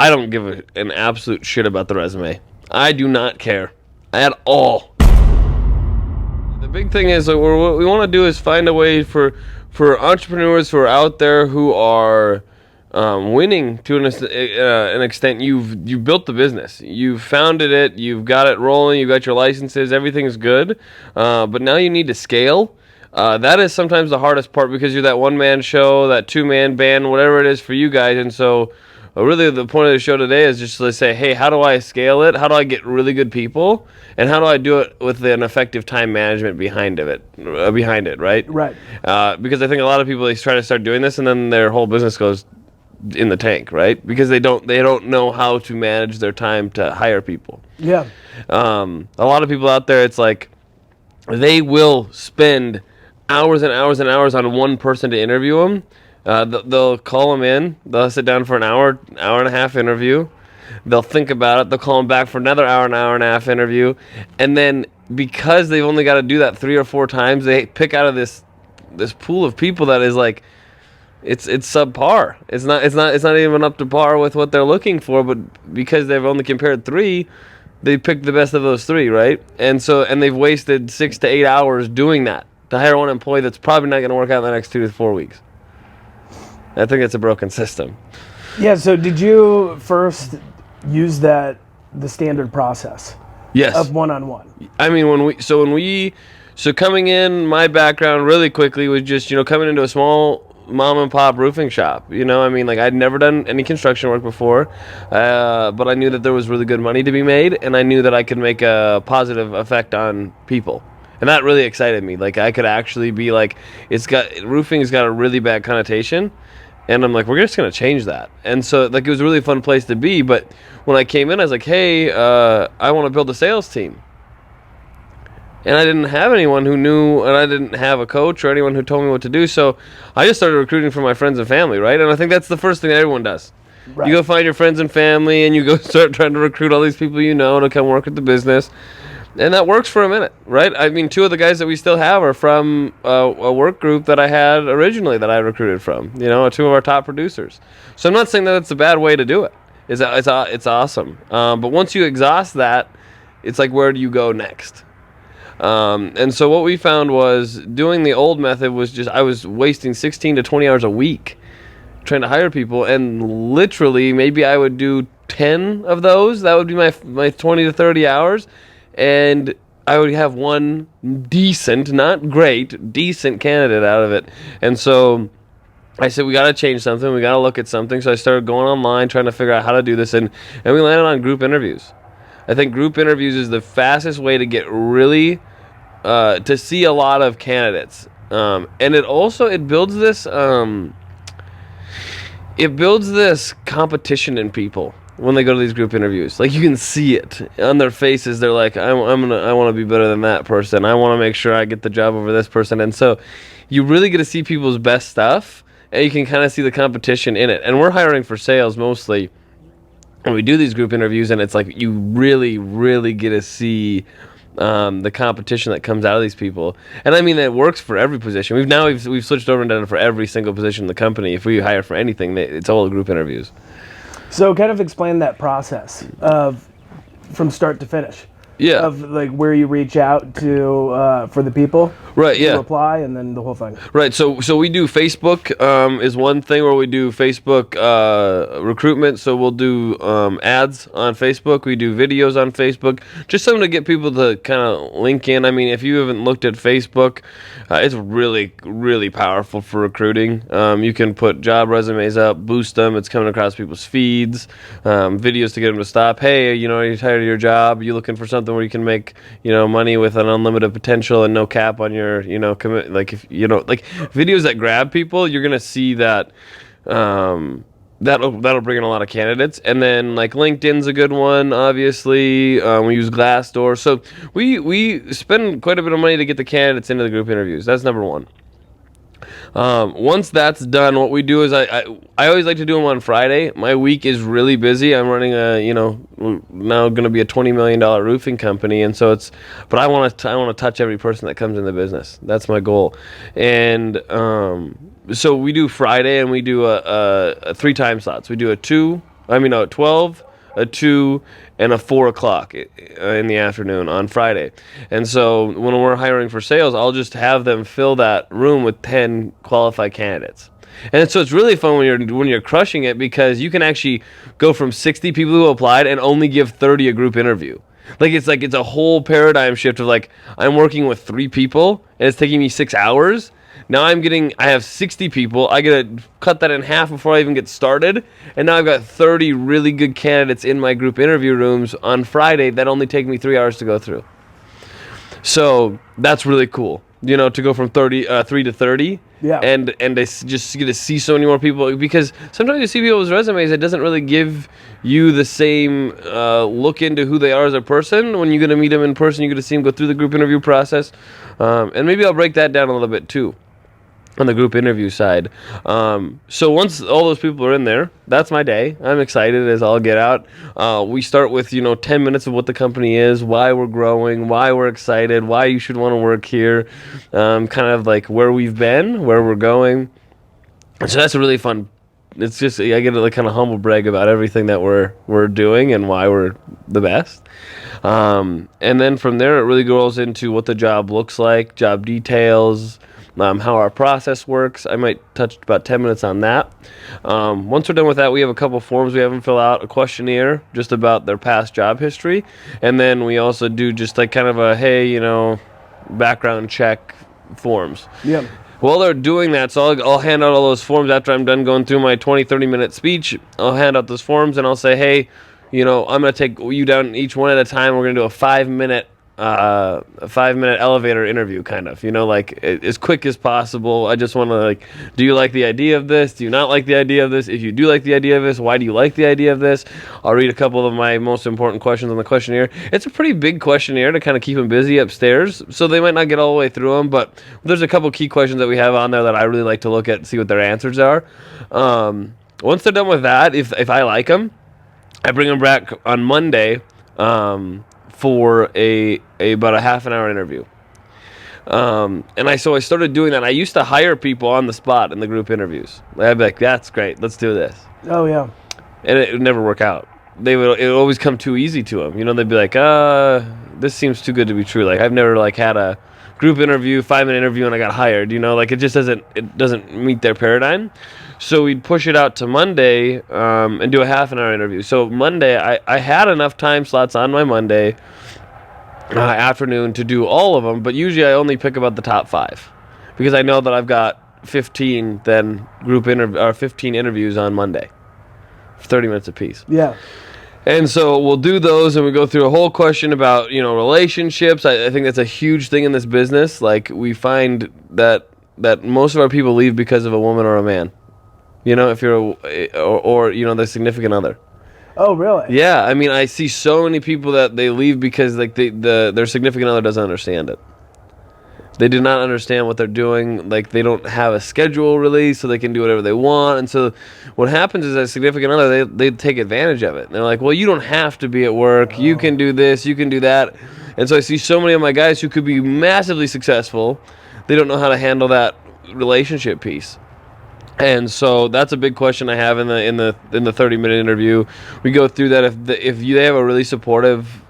I don't give an absolute shit about the resume. I do not care at all. The big thing is, what we want to do is find a way for entrepreneurs who are out there who are winning to an extent. You've built the business, you've founded it, you've got it rolling, you've got your licenses, everything's good, but now you need to scale. That is sometimes the hardest part because you're that one-man show, that two-man band, whatever it is for you guys. And so really the point of the show today is just to say, hey, how do I scale it? How do I get really good people? And how do I do it with an effective time management behind it, right? Right. Because I think a lot of people, they try to start doing this and then their whole business goes in the tank, right? Because they don't know how to manage their time to hire people. Yeah. A lot of people out there, it's like they will spend hours and hours and hours on one person to interview them. They'll call them in. They'll sit down for an hour and a half interview. They'll think about it. They'll call them back for another hour and a half interview. And then because they've only got to do that 3 or 4 times, they pick out of this pool of people that is like, it's subpar. It's not even up to par with what they're looking for. But because they've only compared 3, they picked the best of those 3, right? And they've wasted 6 to 8 hours doing that to hire one employee that's probably not going to work out in the next 2 to 4 weeks. I think it's a broken system. Yeah, so did you first use the standard process? Yes. Of one-on-one? I mean, so coming in, my background really quickly was just, coming into a small mom and pop roofing shop. I mean, like I'd never done any construction work before, but I knew that there was really good money to be made, and I knew that I could make a positive effect on people. And that really excited me. Like I could actually be like, roofing's got a really bad connotation, and I'm like, we're just gonna change that. And so like it was a really fun place to be. But when I came in, I was like, hey, I want to build a sales team. And I didn't have anyone who knew, and I didn't have a coach or anyone who told me what to do. So I just started recruiting for my friends and family, right? And I think that's the first thing that everyone does. Right. You go find your friends and family, and you go start trying to recruit all these people to come work at the business. And that works for a minute, right? I mean, 2 of the guys that we still have are from a work group that I had originally that I recruited from, 2 of our top producers. So I'm not saying that it's a bad way to do it. It's awesome. But once you exhaust that, it's like, where do you go next? And so what we found was doing the old method was just, I was wasting 16 to 20 hours a week trying to hire people. And literally, maybe I would do 10 of those. That would be my 20 to 30 hours. And I would have one decent, not great, decent candidate out of it. And so I said, we got to change something. We got to look at something. So I started going online, trying to figure out how to do this. And we landed on group interviews. I think group interviews is the fastest way to get really, to see a lot of candidates. And it builds this competition in people. When they go to these group interviews, like you can see it on their faces. They're like, I want to be better than that person. I want to make sure I get the job over this person. And so you really get to see people's best stuff, and you can kind of see the competition in it. And we're hiring for sales mostly, and we do these group interviews, and it's like you really, really get to see the competition that comes out of these people. And I mean, it works for every position. We've switched over and done it for every single position in the company. If we hire for anything, it's all group interviews. So kind of explain that process from start to finish. Yeah. Of like where you reach out to for the people. Right. Yeah. To apply, and then the whole thing. Right. So we do Facebook is one thing where we do Facebook recruitment. So we'll do ads on Facebook. We do videos on Facebook. Just something to get people to kind of link in. I mean, if you haven't looked at Facebook, it's really, really powerful for recruiting. You can put job resumes up, boost them. It's coming across people's feeds. Videos to get them to stop. Hey, you're tired of your job. You looking for something where you can make money with an unlimited potential and no cap on your commit. Like if like videos that grab people, you're gonna see that that'll bring in a lot of candidates. And then like LinkedIn's a good one, obviously. We use Glassdoor, so we spend quite a bit of money to get the candidates into the group interviews. That's number one. Once that's done, what we do is I always like to do them on Friday. My week is really busy. I'm running now going to be a $20 million roofing company, and so but I want to touch every person that comes in the business. That's my goal. And so we do Friday, and we do a 3 time slots. We do a 2, No, 12, a 2, and a 4 o'clock in the afternoon on Friday. And so when we're hiring for sales, I'll just have them fill that room with 10 qualified candidates. And so it's really fun when you're crushing it, because you can actually go from 60 people who applied and only give 30 a group interview. It's a whole paradigm shift of like, I'm working with 3 people and it's taking me 6 hours. Now I have 60 people. I get to cut that in half before I even get started. And now I've got 30 really good candidates in my group interview rooms on Friday that only take me 3 hours to go through. So that's really cool, to go from 3 to 30. Yeah. And to just get to see so many more people, because sometimes you see people's resumes, it doesn't really give you the same look into who they are as a person. When you get to meet them in person, you get to see them go through the group interview process. And maybe I'll break that down a little bit too, on the group interview side. So once all those people are in there, that's my day. I'm excited as all get out. We start with 10 minutes of what the company is, why we're growing, why we're excited, why you should want to work here, kind of like where we've been, where we're going. So that's a really fun. It's just, I get to like kind of humble brag about everything that we're doing and why we're the best. And then from there, it really goes into what the job looks like, job details, how our process works. I might touch about 10 minutes on that. Once we're done with that, we have a couple forms we have them fill out, a questionnaire just about their past job history. And then we also do just like kind of a, background check forms. Yeah. While they're doing that, so I'll hand out all those forms after I'm done going through my 30-minute speech. I'll hand out those forms and I'll say, hey, I'm going to take you down each one at a time. We're going to do a 5-minute elevator interview, kind of, as quick as possible. I just want to do you like the idea of this? Do you not like the idea of this? If you do like the idea of this, why do you like the idea of this? I'll read a couple of my most important questions on the questionnaire. It's a pretty big questionnaire to kind of keep them busy upstairs, so they might not get all the way through them, but there's a couple key questions that we have on there that I really like to look at and see what their answers are. Once they're done with that, if I like them, I bring them back on Monday, for about a half an hour interview. I started doing that. I used to hire people on the spot in the group interviews. I'd be like, that's great, let's do this. Oh yeah. And it would never work out. It would always come too easy to them. They'd be like, this seems too good to be true. Like, I've never had a group interview, 5-minute interview, and I got hired. It just doesn't meet their paradigm. So we'd push it out to Monday and do a half an hour interview. So Monday, I had enough time slots on my Monday afternoon to do all of them, but usually I only pick about the top 5 because I know that I've got 15 interviews on Monday, 30 minutes apiece. Yeah. And so we'll do those, and we go through a whole question about relationships. I think that's a huge thing in this business. Like, we find that most of our people leave because of a woman or a man. If you're or the significant other. Oh, really? Yeah, I see so many people that they leave because their significant other doesn't understand it. They do not understand what they're doing. Like, they don't have a schedule really, so they can do whatever they want. And so what happens is that significant other, they take advantage of it. And they're like, well, you don't have to be at work. You can do this. You can do that. And so I see so many of my guys who could be massively successful. They don't know how to handle that relationship piece. And so that's a big question I have in the 30-minute interview. We go through that. If they have a really supportive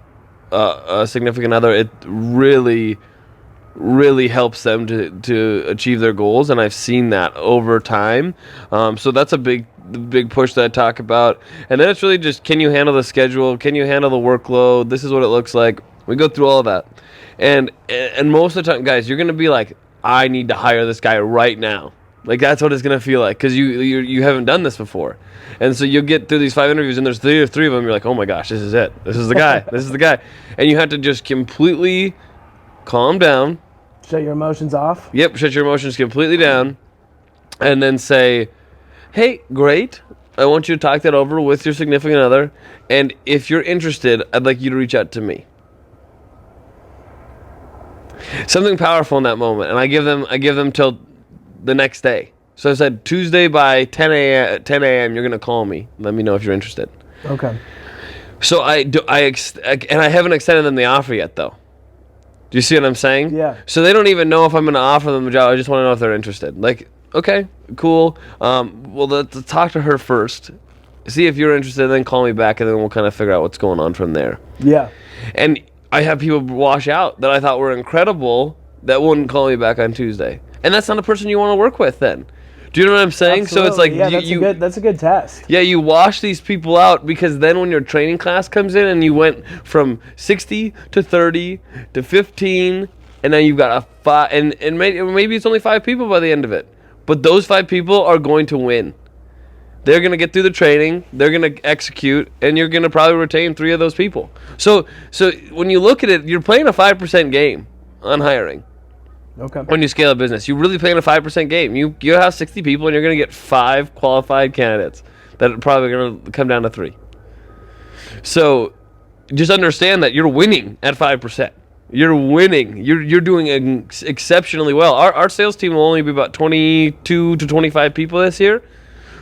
significant other, it really helps them to achieve their goals, and I've seen that over time. So that's a big push that I talk about. And then it's really just, can you handle the schedule? Can you handle the workload? This is what it looks like. We go through all of that, and most of the time, guys, you're gonna be like, I need to hire this guy right now. Like, that's what it's going to feel like, because you haven't done this before. And so you'll get through these 5 interviews, and there's three of them, you're like, oh my gosh, this is it. This is the guy. This is the guy. And you have to just completely calm down. Shut your emotions off. Yep, shut your emotions completely down. And then say, hey, great. I want you to talk that over with your significant other. And if you're interested, I'd like you to reach out to me. Something powerful in that moment. And I give them till the next day. So I said, Tuesday by 10 a.m. you're going to call me. Let me know if you're interested. Okay. So I haven't extended them the offer yet, though. Do you see what I'm saying? Yeah. So they don't even know if I'm going to offer them a job. I just want to know if they're interested. Like, okay, cool. Well, let's talk to her first. see if you're interested, then call me back, and then we'll kind of figure out what's going on from there. Yeah. And I have people wash out that I thought were incredible that wouldn't call me back on Tuesday. And that's not a person you want to work with then. Do you know what I'm saying? Absolutely. So it's like yeah, that's a good test. Yeah, you wash these people out, because then when your training class comes in and you went from 60 to 30 to 15, and then you've got a 5, and maybe it's only 5 people by the end of it. But those 5 people are going to win. They're going to get through the training, they're going to execute, and you're going to probably retain 3 of those people. So when you look at it, you're playing a 5% game on hiring. Okay. When you scale a business, you're really playing a 5% game. You have 60 people, and you're going to get 5 qualified candidates that are probably going to come down to 3. So just understand that you're winning at 5%. You're winning. You're doing exceptionally well. Our sales team will only be about 22 to 25 people this year.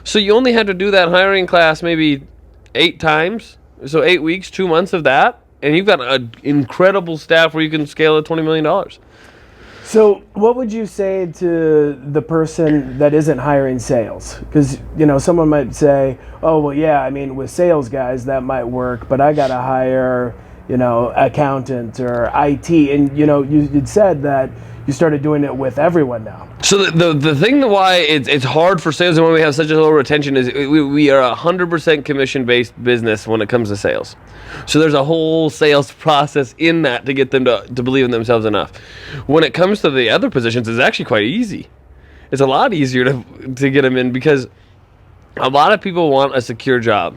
So you only had to do that hiring class maybe 8 times. So 8 weeks, 2 months of that, and you've got an incredible staff where you can scale to $20 million. So what would you say to the person that isn't hiring sales? Because, someone might say, oh, well, yeah, I mean, with sales guys, that might work, but I got to hire, accountant or IT. And, you'd said that you started doing it with everyone now. So the thing why it's hard for sales and when we have such a low retention is we are a 100% commission-based business when it comes to sales. So there's a whole sales process in that to get them to believe in themselves enough. When it comes to the other positions, it's actually quite easy. It's a lot easier to get them in because a lot of people want a secure job.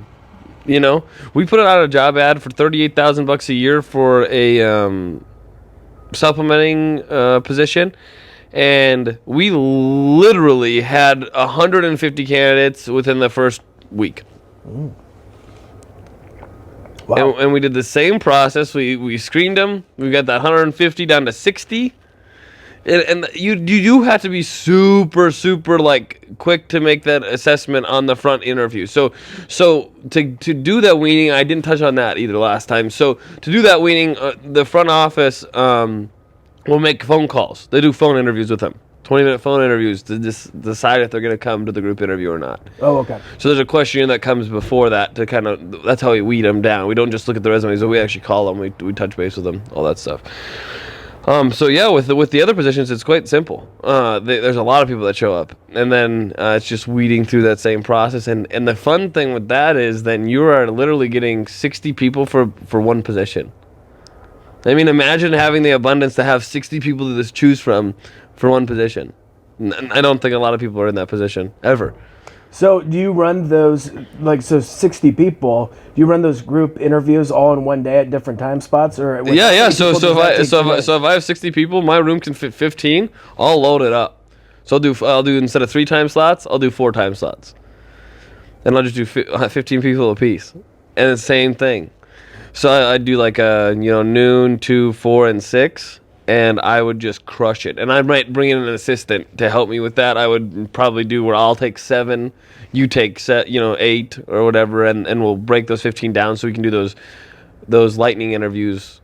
We put out a job ad for $38,000 a year for a supplementing position, and we literally had 150 candidates within the first week. Wow. And we did the same process. We screened them. We got that 150 down to 60. And you do have to be super quick to make that assessment on the front interview. So to do that weaning, I didn't touch on that either last time. So to do that weaning, the front office will make phone calls. They do phone interviews with them, 20-minute phone interviews to decide if they're going to come to the group interview or not. Oh, okay. So there's a questionnaire that comes before that to that's how we weed them down. We don't just look at the resumes, but we actually call them. We touch base with them, all that stuff. So yeah, with the other positions, it's quite simple. There's a lot of people that show up, and then it's just weeding through that same process. And the fun thing with that is then you are literally getting 60 people for one position. I mean, imagine having the abundance to have 60 people to just choose from for one position. I don't think a lot of people are in that position ever. So do you run those, 60 people, do you run those group interviews all in one day at different time spots? Or Yeah. So if I have 60 people, my room can fit 15, I'll load it up. So I'll do instead of 3 time slots, I'll do 4 time slots. And I'll just do 15 people a piece. And the same thing. So I do noon, 2, 4, and 6. And I would just crush it. And I might bring in an assistant to help me with that. I would probably do where I'll take 7, you take 8 or whatever, and we'll break those 15 down so we can do those lightning interviews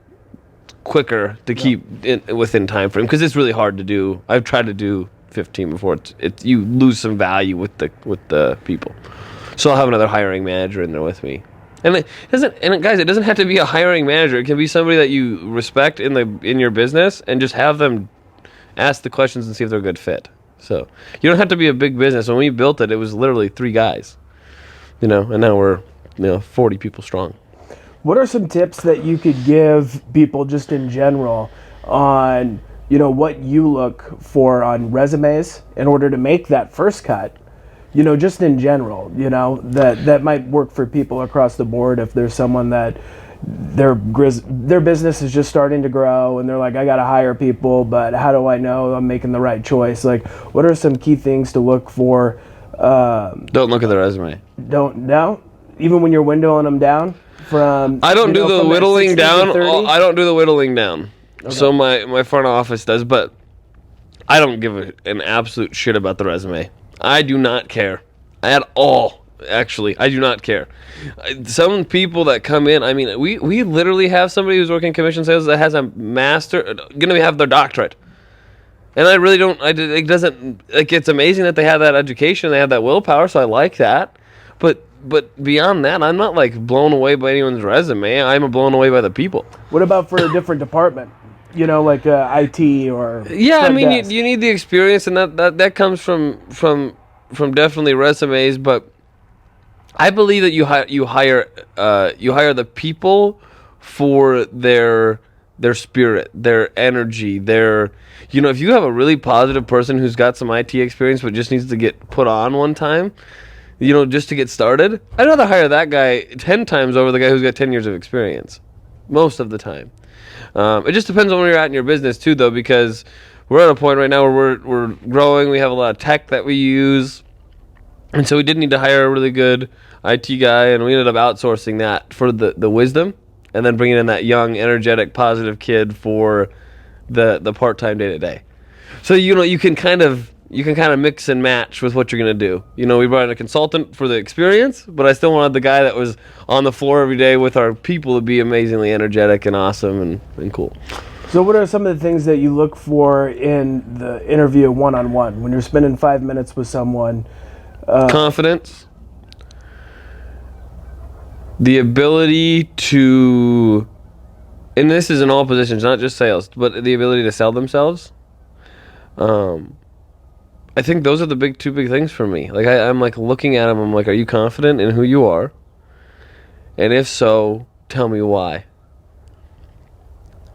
quicker to keep it within time frame, because it's really hard to do. I've tried to do 15 before. It's you lose some value with the people. So I'll have another hiring manager in there with me. And guys, it doesn't have to be a hiring manager. It can be somebody that you respect in your business, and just have them ask the questions and see if they're a good fit. So you don't have to be a big business. When we built it, it was literally 3 guys, and now we're 40 people strong. What are some tips that you could give people just in general on what you look for on resumes in order to make that first cut? Just in general, that might work for people across the board. If there's someone that their business is just starting to grow and they're like, I got to hire people, but how do I know I'm making the right choice? Like, what are some key things to look for? Don't look at the resume. Even when you're windowing them down from. I don't do the whittling down. I don't do the whittling down. Okay. So my front office does, but I don't give an absolute shit about the resume. I do not care at all. Actually, I do not care. Some people that come in, I mean, we literally have somebody who's working commission sales that has a master, going to have their doctorate. And I really don't, it's amazing that they have that education, they have that willpower, so I like that. But but beyond that, I'm not like blown away by anyone's resume. I'm blown away by the people. What about for a different department? You know, like IT or Yeah, I front mean, desk? you need the experience, and that comes from definitely resumes. But I believe that you hire the people for their spirit, their energy, their, you know, if you have a really positive person who's got some IT experience but just needs to get put on one time, you know, just to get started, I'd rather hire that guy 10 times over the guy who's got 10 years of experience, most of the time. It just depends on where you're at in your business too, though, because we're at a point right now where we're growing. We have a lot of tech that we use, and so we did need to hire a really good IT guy, and we ended up outsourcing that for the wisdom, and then bringing in that young, energetic, positive kid for the part-time day-to-day. So, you know, you can kind of mix and match with what you're going to do. You know, we brought in a consultant for the experience, but I still wanted the guy that was on the floor every day with our people to be amazingly energetic and awesome and cool. So what are some of the things that you look for in the interview one-on-one when you're spending 5 minutes with someone? Confidence. The ability to, and this is in all positions, not just sales, but the ability to sell themselves. I think those are the two big things for me. Like I'm like looking at them, I'm like, are you confident in who you are? And if so, tell me why.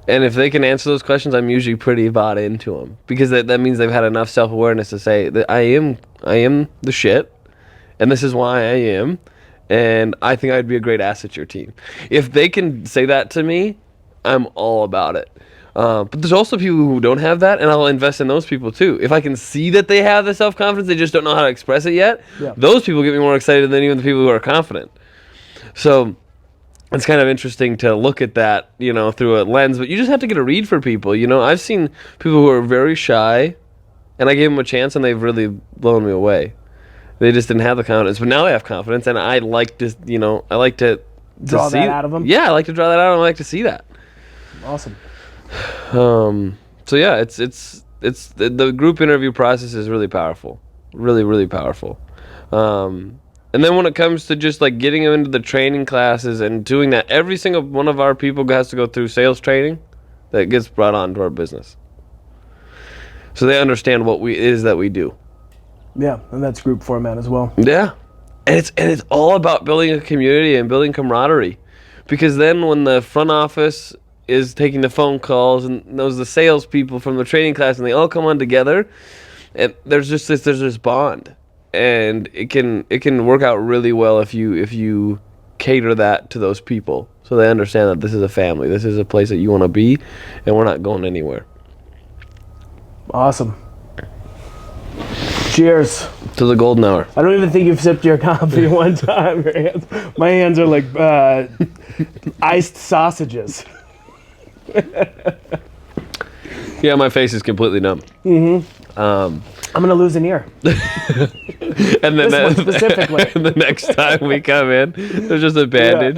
And if they can answer those questions, I'm usually pretty bought into them, because that means they've had enough self-awareness to say that I am the shit, and this is why I am, and I think I'd be a great asset to your team. If they can say that to me, I'm all about it. But there's also people who don't have that, and I'll invest in those people too. If I can see that they have the self-confidence, they just don't know how to express it yet, those people get me more excited than even the people who are confident. So it's kind of interesting to look at that, you know, through a lens, but you just have to get a read for people. You know, I've seen people who are very shy, and I gave them a chance, and they've really blown me away. They just didn't have the confidence, but now they have confidence, and I like to, you know, I like to Draw see that out of them? Yeah, I like to draw that out, and I like to see that. Awesome. So yeah, it's the group interview process is really powerful, really powerful. And then when it comes to just like getting them into the training classes and doing that, every single one of our people has to go through sales training that gets brought on to our business, so they understand what it is that we do. Yeah, and that's group format as well. Yeah, and it's all about building a community and building camaraderie, because then when the front office is taking the phone calls and those the salespeople from the training class, and they all come on together, and there's this bond, and it can work out really well if you cater that to those people, so they understand that this is a family, this is a place that you want to be, and we're not going anywhere. Awesome. Cheers. To the golden hour. I don't even think you've sipped your coffee one time. My hands are like iced sausages. Yeah, my face is completely numb. I'm gonna lose an ear. And then This one specifically. and the next time we come in, there's just a bandage.